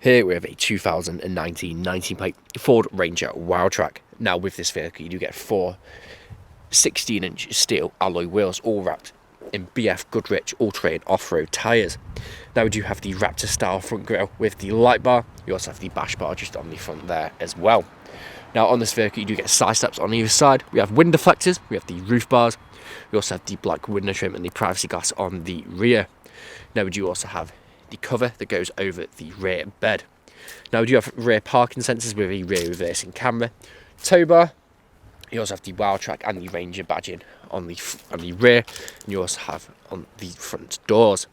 Here we have a 2019 19-plate Ford Ranger WILDTRAK. Now with this vehicle you do get 4 16-inch steel alloy wheels, all wrapped in BF Goodrich all-terrain off-road tyres. Now we do have the Raptor style front grille with the light bar. You also have the bash bar just on the front there as well. Now on this vehicle you do get side steps on either side. We have wind deflectors, we have the roof bars, we also have the black window trim and the privacy glass on the rear. Now we do also have the cover that goes over the rear bed. Now we do have rear parking sensors with a rear reversing camera, tow bar. You also have the WILDTRAK and the Ranger badging on the rear, and you also have on the front doors.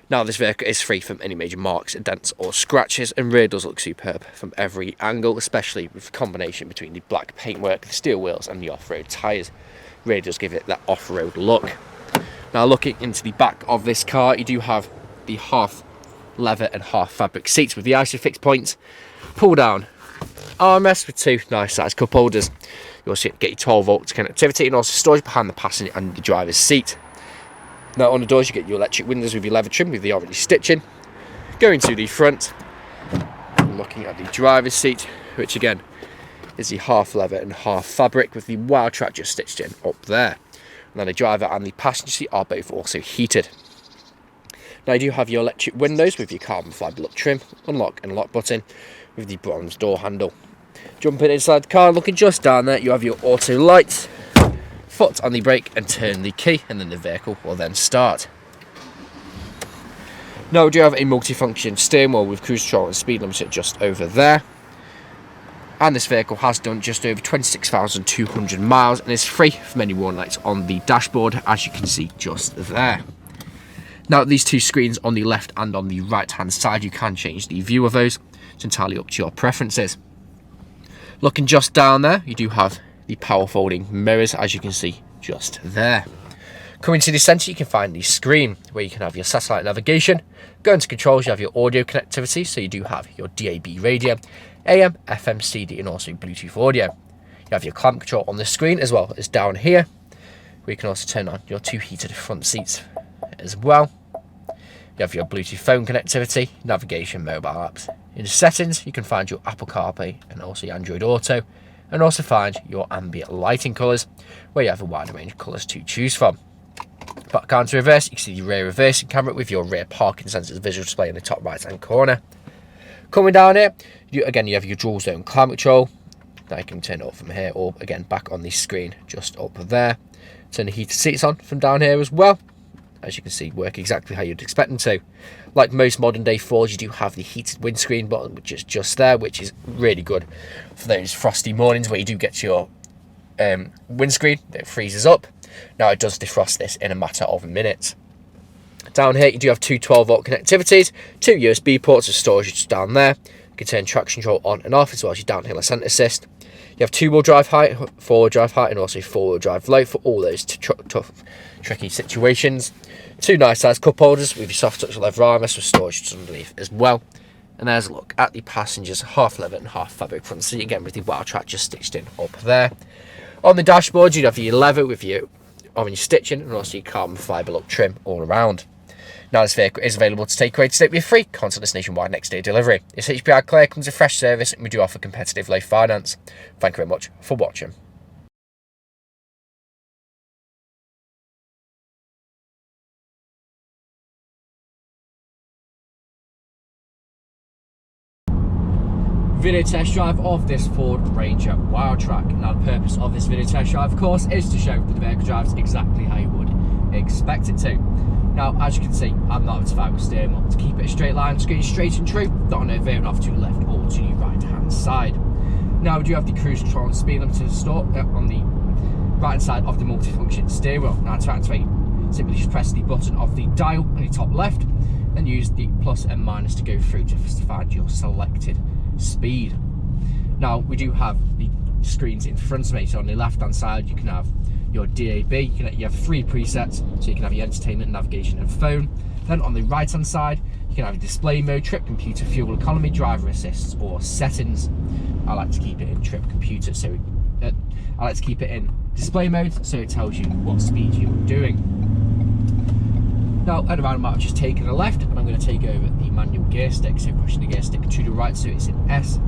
Now this vehicle is free from any major marks, dents or scratches, and rear does look superb from every angle, especially with the combination between the black paintwork, the steel wheels and the off-road tyres. Rear does give it that off-road look. Now looking into the back of this car, you do have the half leather and half fabric seats with the ISOFIX points, pull down armrest with 2 nice sized cup holders. You also get your 12 volt connectivity and also storage behind the passenger and the driver's seat. Now on the doors you get your electric windows with your leather trim with the orange stitching. Going to the front, looking at the driver's seat, which again is the half leather and half fabric with the WILDTRAK just stitched in up there. And then the driver and the passenger seat are both also heated. Now you do have your electric windows with your carbon fibre look trim, unlock and lock button with the bronze door handle. Jumping inside the car, looking just down there, you have your auto lights, foot on the brake and turn the key, and then the vehicle will then start. Now we do have a multifunction steering wheel with cruise control and speed limiter just over there. And this vehicle has done just over 26,200 miles and is free from any warning lights on the dashboard, as you can see just there. Now these 2 screens on the left and on the right hand side, you can change the view of those. It's entirely up to your preferences. Looking just down there, you do have the power folding mirrors, as you can see just there. Coming to the centre, you can find the screen where you can have your satellite navigation. Going to controls, you have your audio connectivity, so you do have your DAB radio, AM, FM, CD and also Bluetooth audio. You have your clamp control on the screen as well as down here, where you can also turn on your 2 heated front seats as well. You have your Bluetooth phone connectivity, navigation, mobile apps. In settings, you can find your Apple CarPlay and also your Android Auto, and also find your ambient lighting colours, where you have a wide range of colours to choose from. Back on to reverse, you can see the rear reversing camera with your rear parking sensors visual display in the top right hand corner. Coming down here, you have your dual zone climate control. Now you can turn it up from here, or again back on the screen just up there. Turn the heated seats on from down here as well. As you can see, work exactly how you'd expect them to. Like most modern day Fords, you do have the heated windscreen button, which is just there, which is really good for those frosty mornings where you do get your windscreen that freezes up. Now it does defrost this in a matter of minutes. Down here you do have 2 12 volt connectivities, 2 USB ports of storage just down there. You can turn traction control on and off, as well as your downhill ascent assist. You have 2-wheel drive height, 4-wheel drive height and also 4-wheel drive low for all those tough, tricky situations. 2 nice sized cup holders with your soft touch leather armrest with storage just underneath as well. And there's a look at the passenger's half leather and half fabric front seat, again with the WILDTRAK just stitched in up there. On the dashboard you have your leather with your orange stitching and also your carbon fibre look trim all around. Now this vehicle is available to take away today with free contactless nationwide next day delivery. It's HPI clear, comes with fresh service and we do offer competitive low finance. Thank you very much for watching. Video test drive of this Ford Ranger WILDTRAK. Now the purpose of this video test drive of course is to show that the vehicle drives exactly how you would expect it to. Now as you can see, I'm not satisfied with steering wheel. To keep it a straight line, just going straight and true, not on a veering off to the left or to the right hand side. Now we do have the cruise control and speed limiter on the right hand side of the multifunction steering wheel. Now to activate, simply just press the button of the dial on the top left and use the plus and minus to go through to find your selected speed. Now we do have the screens in front of me, so on the left hand side you can have your DAB, you have 3 presets, so you can have your entertainment, navigation and phone. Then on the right hand side you can have your display mode, trip computer, fuel economy, driver assists or settings. I like to keep it in trip computer, so I like to keep it in display mode so it tells you what speed you're doing. Now at around about, I've just taken a left and I'm going to take over the manual gear stick, so pushing the gear stick to the right so it's in S,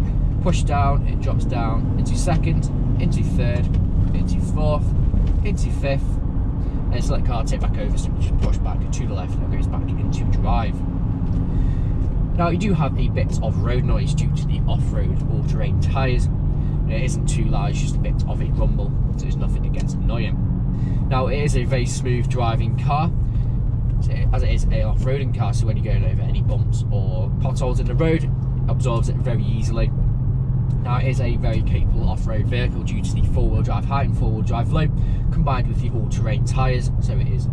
push down, it drops down into second, into third, into fourth, into fifth, and select car, take back over, so we just push back to the left and it goes back into drive. Now you do have a bit of road noise due to the off-road all-terrain tyres. It isn't too loud, it's just a bit of a rumble, so it's nothing that gets annoying. Now it is a very smooth driving car, as it is a off-roading car, so when you're going over any bumps or potholes in the road, it absorbs it very easily. Now it is a very capable off-road vehicle due to the four-wheel drive height and four-wheel drive low, combined with the all-terrain tyres, so it is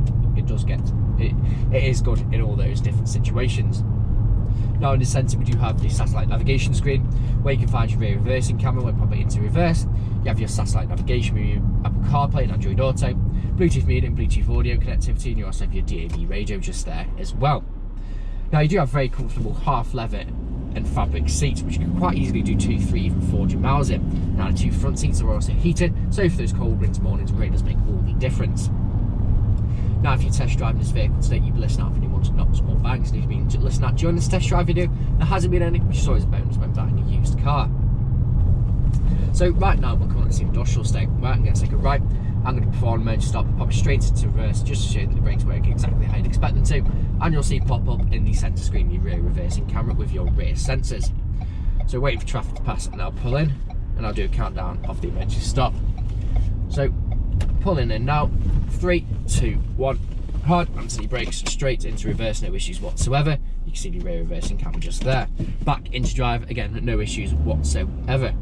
good in all those different situations. Now in the centre we do have the satellite navigation screen, where you can find your rear reversing camera when probably into reverse. You have your satellite navigation with your Apple CarPlay and Android Auto, Bluetooth media and Bluetooth audio connectivity, and you also have your DAB radio just there as well. Now you do have very comfortable half leather and fabric seats, which you can quite easily do 2, 3, even 400 miles in. Now the two front seats are also heated, so for those cold winter mornings it really does make all the difference. Now if you're test driving this vehicle today, you'll be listening out for anyone to knocks or bangs, and if you've been listening out during this test drive video, there hasn't been any, which is always a bonus when buying a used car. So right now we're coming to the industrial state. Right, I'm going to take a right, I'm going to perform an emergency stop and pop straight into reverse just to show you that the brakes work exactly how you'd expect them to, and you'll see pop up in the centre screen your rear reversing camera with your rear sensors. So waiting for traffic to pass and I'll pull in and I'll do a countdown of the emergency stop. So pulling in now, 3, 2, 1, hard, anti-brakes, straight into reverse, no issues whatsoever. You can see the rear reversing camera just there. Back into drive, again, no issues whatsoever.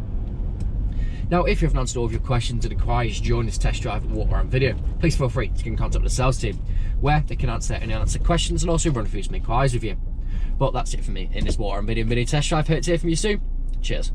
Now, if you haven't answered all of your questions and inquiries during this test drive and walk around video, please feel free to get in contact with the sales team, where they can answer any unanswered questions and also run through some inquiries with you. But that's it for me in this walk around video test drive. Hope to hear from you soon. Cheers.